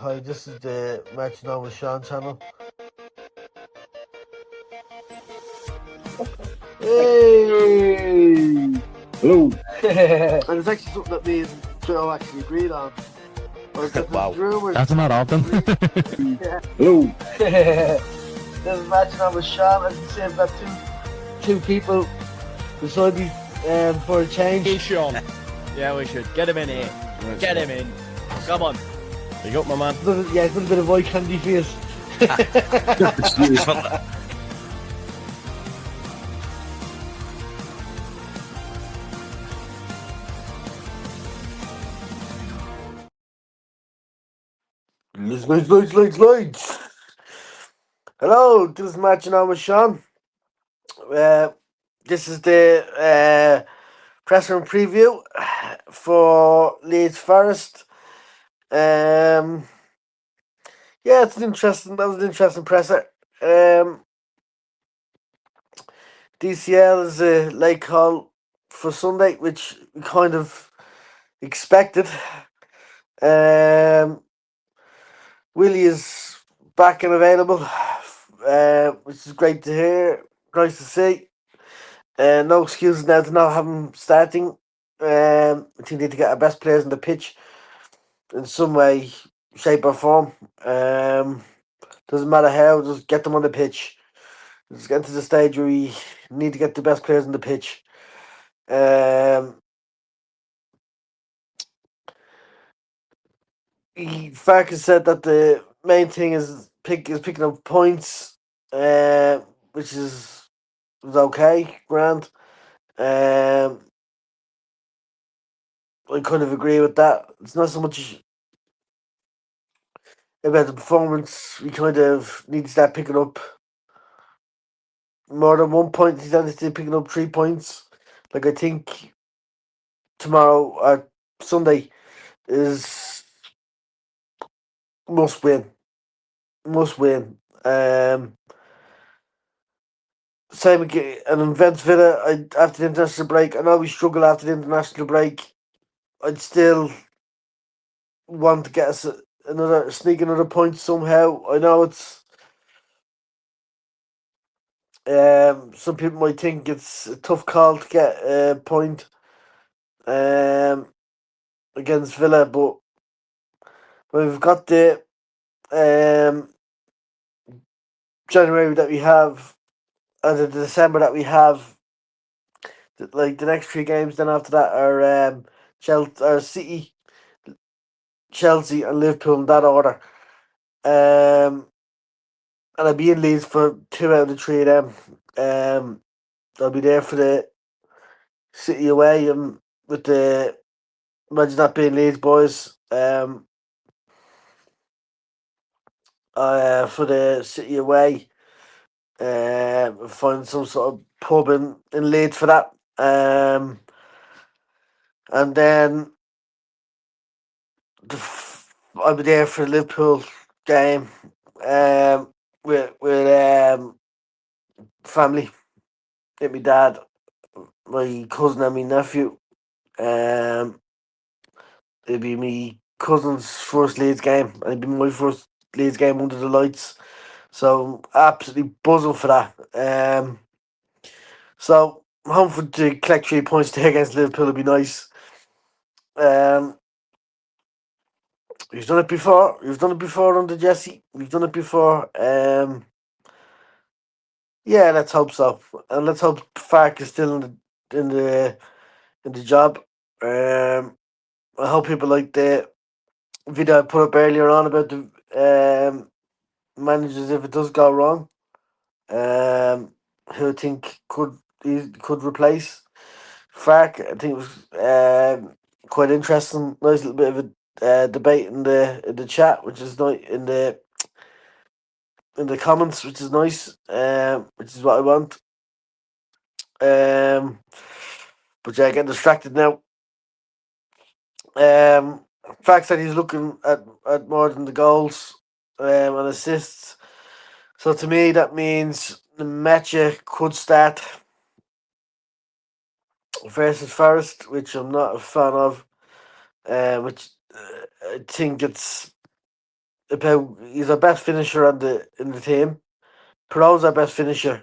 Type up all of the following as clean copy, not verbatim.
Hi, this is the Match Now with Sean channel. Hey! Hello. And it's actually something that me and Joe actually agreed on. Was that Wow. there's rumours. That's not often. Hello. This is Match Now with Sean. As you see, I've got two people beside me for a change. Hey, Sean. Yeah, we should. Get him in here. Get him in. Come on. You got my man. Yeah, it's a little bit of eye candy for you. Lights. Hello, this is Match Now with Sean. This is the press room preview for Leeds Forest. Yeah, that was an interesting presser. DCL is a late call for Sunday, which we kind of expected. Willie is back and available, which is great to hear. Nice to see. No excuses now to not have him starting. I think they need to get our best players on the pitch in some way, shape, or form. Doesn't matter how, just get them on the pitch. Just get to the stage where we need to get the best players on the pitch. Farkas said that the main thing is picking up points, which was okay, grand. I kind of agree with that. It's not so much about the performance. We kind of need to start picking up more than 1 point. He's only picking up 3 points. Like, I think tomorrow or Sunday is must win. Must win. Same again, and in Vents Villa, after the international break, I know we struggle after the international break. I'd still want to get us sneak another point somehow. I know it's some people might think it's a tough call to get a point against Villa, but we've got the January that we have and the December that we have. Like the next 3 games, then after that are City, Chelsea, and Liverpool in that order. And I'll be in Leeds for 2 out of the 3 of them. I'll be there for the City away with the imagine that being Leeds boys. For the City away. Find some sort of pub in Leeds for that. And then I'll be there for the Liverpool game. With family. Get me dad, my cousin, and my nephew. It'll be me cousin's first Leeds game, and it'll be my first Leeds game under the lights. So absolutely buzzing for that. So I'm hoping to collect 3 points there against Liverpool would be nice. We've done it before. We've done it before under Jesse. We've done it before. Yeah, let's hope so, and let's hope Fark is still in the job. I hope people like the video I put up earlier on about the managers if it does go wrong. Who I think could replace Fark. I think it was quite interesting. Nice little bit of a debate in the chat, which is nice in the comments, which is nice. Which is what I want. But yeah, getting distracted now. Fact that he's looking at more than the goals and assists. So to me, that means the Mecha could start versus Forest, which I'm not a fan of. Which I think it's about he's our best finisher in the team. Perot's our best finisher.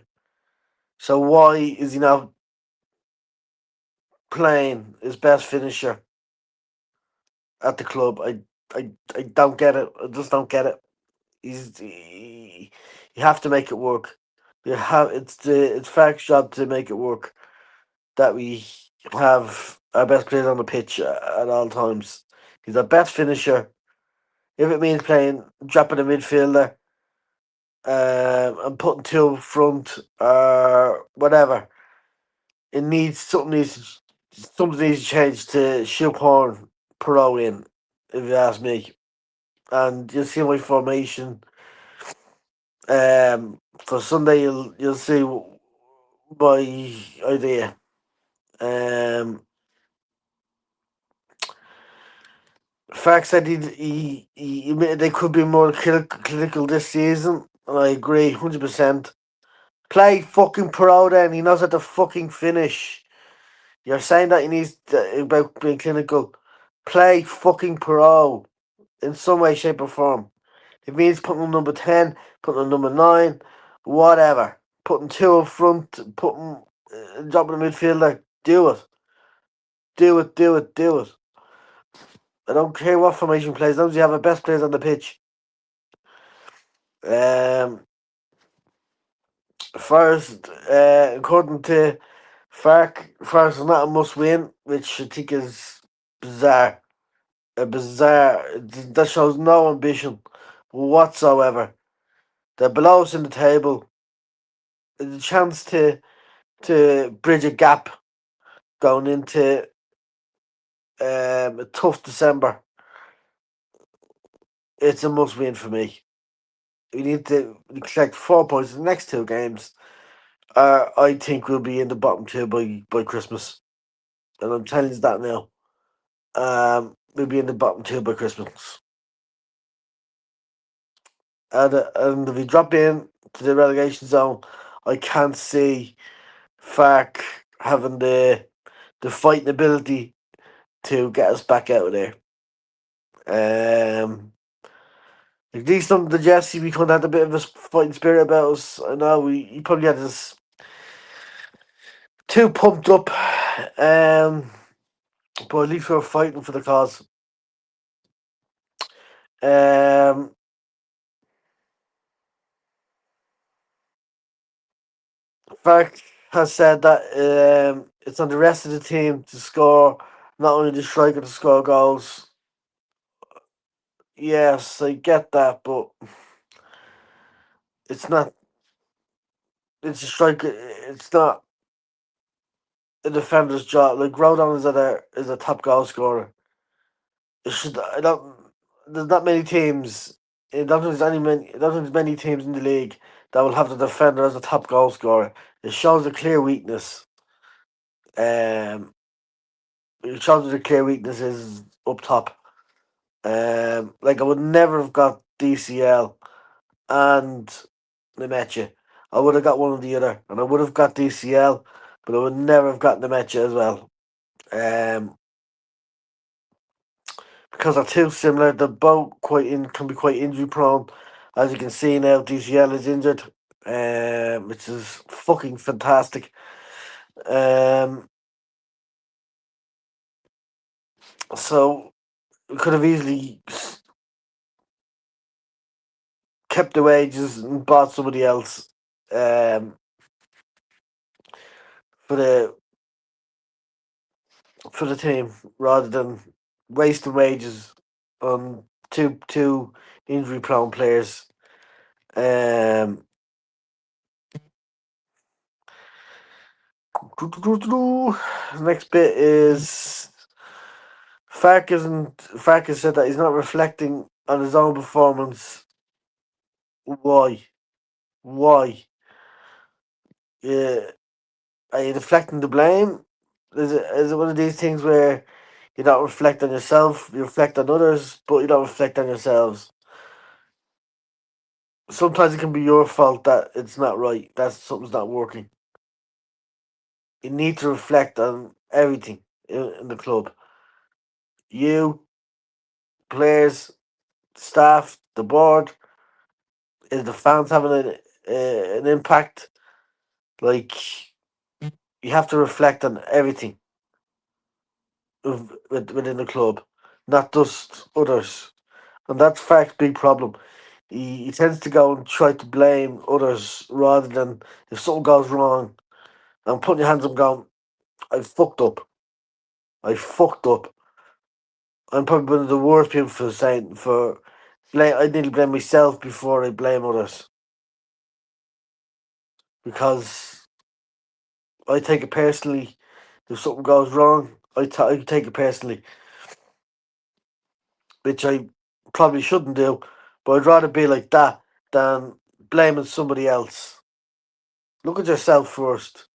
So why is he not playing his best finisher at the club? I don't get it. I just don't get it. You have to make it work. It's Fark's job to make it work. That we have our best players on the pitch at all times. He's our best finisher. If it means dropping a midfielder, and putting two up front or whatever, it needs something needs to change to shoehorn Perot in. If you ask me, and you'll see my formation. For Sunday, you'll see my idea. Fact said he admitted they could be more clinical this season, and I agree 100%. Play fucking Perot and he knows how to fucking finish. You're saying that he needs about being clinical. Play fucking Perot in some way, shape, or form. It means putting on number 10, putting on number 9, whatever. Putting two up front, dropping the midfielder. Do it. Do it, do it, do it. I don't care what formation plays, as long as you have the best players on the pitch. First, according to Fark, first is not a must win, which I think is bizarre. That shows no ambition whatsoever. They're below us in the table. There's a chance to bridge a gap going into a tough December. It's a must win for me. We need to collect 4 points in the next two games. I think we'll be in the bottom two by Christmas. And I'm telling you that now. We'll be in the bottom two by Christmas. And if we drop in to the relegation zone, I can't see Fark having the fighting ability to get us back out of there. At least under Jesse, we could have had a bit of a fighting spirit about us. I know he probably had us too pumped up, but at least we were fighting for the cause. Fark has said that it's on the rest of the team to score, not only the striker to score goals. Yes, I get that, but it's not. It's a striker. It's not a defender's job. Like Rodon is a top goal scorer. It should. I don't. There's not many teams. I don't think there's many teams in the league that will have the defender as a top goal scorer. It shows a clear weakness. It shows that the clear weakness is up top. Like I would never have got DCL and Nemecha. I would have got one or the other, and I would have got DCL, but I would never have got Nemecha as well. Because they're too similar. They're both can be quite injury prone. As you can see now, DCL is injured, which is fucking fantastic. So we could have easily kept the wages and bought somebody else for the team rather than wasting wages on two injury prone players. Next bit is Fark has said that he's not reflecting on his own performance. Why? Why? Yeah, are you deflecting the blame? Is it one of these things where you don't reflect on yourself, you reflect on others, but you don't reflect on yourselves? Sometimes it can be your fault that it's not right, that something's not working. You need to reflect on everything in the club. You, players, staff, the board? Is the fans having an impact? Like, you have to reflect on everything within the club, not just others. And that's Fark's big problem. He tends to go and try to blame others rather than if something goes wrong and putting your hands up going, I fucked up. I fucked up. I'm probably one of the worst people for saying I need to blame myself before I blame others. Because I take it personally. If something goes wrong, I take it personally. Which I probably shouldn't do. But I'd rather be like that than blaming somebody else. Look at yourself first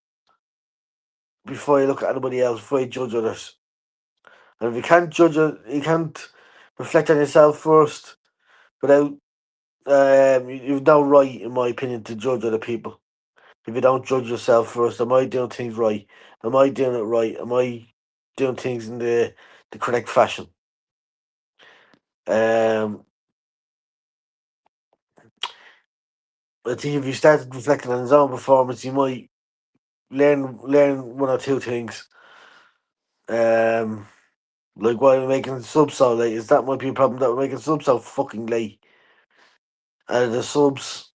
before you look at anybody else, before you judge others. And if you can't judge it, you can't reflect on yourself first without you've no right, in my opinion, to judge other people. If you don't judge yourself first, am I doing things right? Am I doing it right? Am I doing things in the correct fashion? I think if you started reflecting on his own performance, you might learn one or two things. Like why we're making subs so late. Is that might be a problem that we're making subs so fucking late? And the subs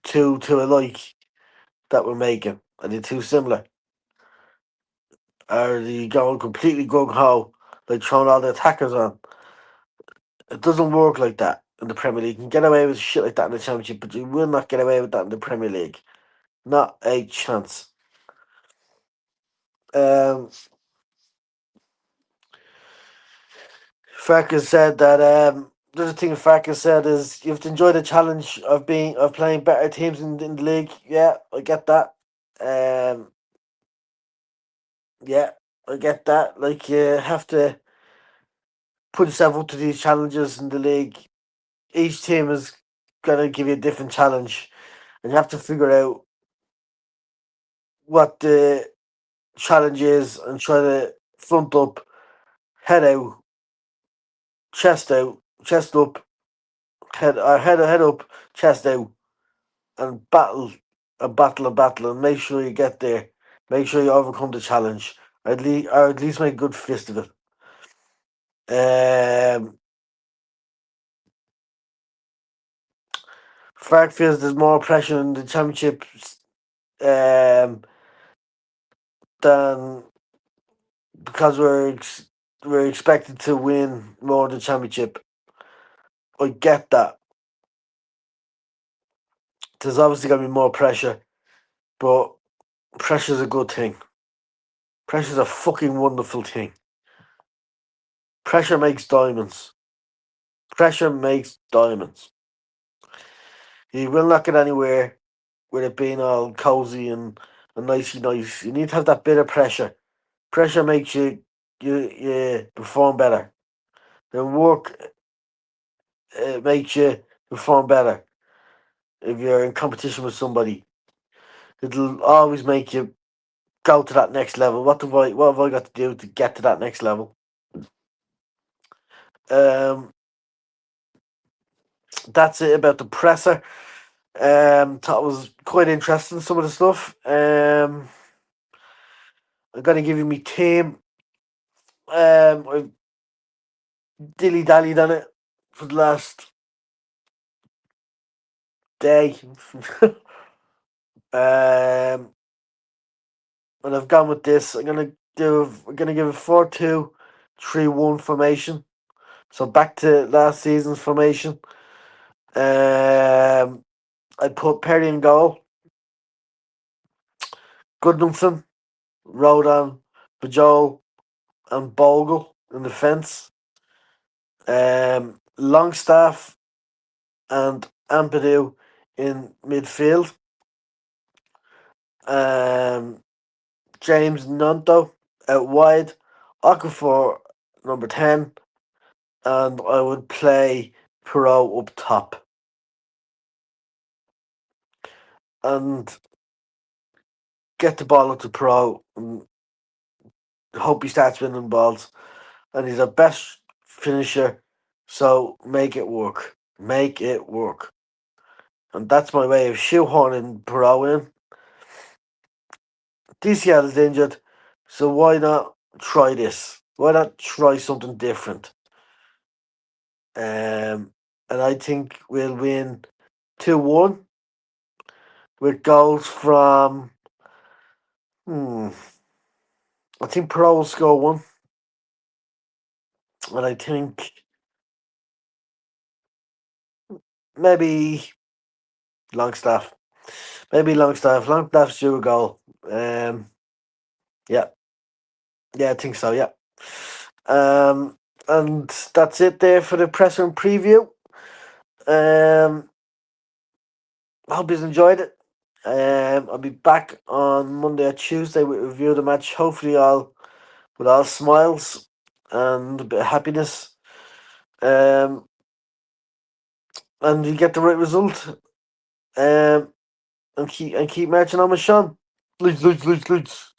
too alike that we're making? Are they too similar? Are they going completely gung ho, like throwing all the attackers on? It doesn't work like that in the Premier League. You can get away with shit like that in the Championship, but you will not get away with that in the Premier League. Not a chance. Farkas said that the other thing Farkas said is you have to enjoy the challenge of playing better teams in the league. Yeah, I get that. Yeah, I get that. Like you have to put yourself up to these challenges in the league. Each team is gonna give you a different challenge, and you have to figure out what the challenge is and try to front up, head out, chest out, chest up, head up, chest out, and battle and battle and battle, and make sure you get there. Make sure you overcome the challenge, or at least make a good fist of it. Fark feels there's more pressure in the championship than because we're expected to win more than championship. I get that. There's obviously gonna be more pressure, but pressure's a good thing. Pressure's a fucking wonderful thing. Pressure makes diamonds. Pressure makes diamonds. You will not get anywhere with it being all cozy and nicey nice. You need to have that bit of pressure. Pressure makes you perform better. The work makes you perform better. If you're in competition with somebody, it'll always make you go to that next level. What have I got to do to get to that next level? That's it about the presser. Thought it was quite interesting, some of the stuff. I'm gonna give you my team. I've dilly dallied on it for the last day. And I've gone with this. I'm gonna give a 4-2-3-1 formation. So back to last season's formation. I put Perry in goal. Goodmanson, Rodan, Bajol, and Bogle in defence. Longstaff and Ampadu in midfield. James Nunto out wide. Okafor number 10. And I would play Perot up top. And get the ball up to Perot and hope he starts winning balls. And he's our best finisher, so make it work. Make it work. And that's my way of shoehorning Perot in. DCL is injured, so why not try this? Why not try something different? And I think we'll win 2-1 with goals from. I think Perot will score one, and I think maybe Longstaff. Longstaff's due a goal. Yeah, I think so. Yeah. And that's it there for the presser and preview. I hope you enjoyed it. I'll be back on Monday or Tuesday with a review of the match. Hopefully, all with all smiles and a bit of happiness. And you get the right result. And keep marching on with Sean. Leeds.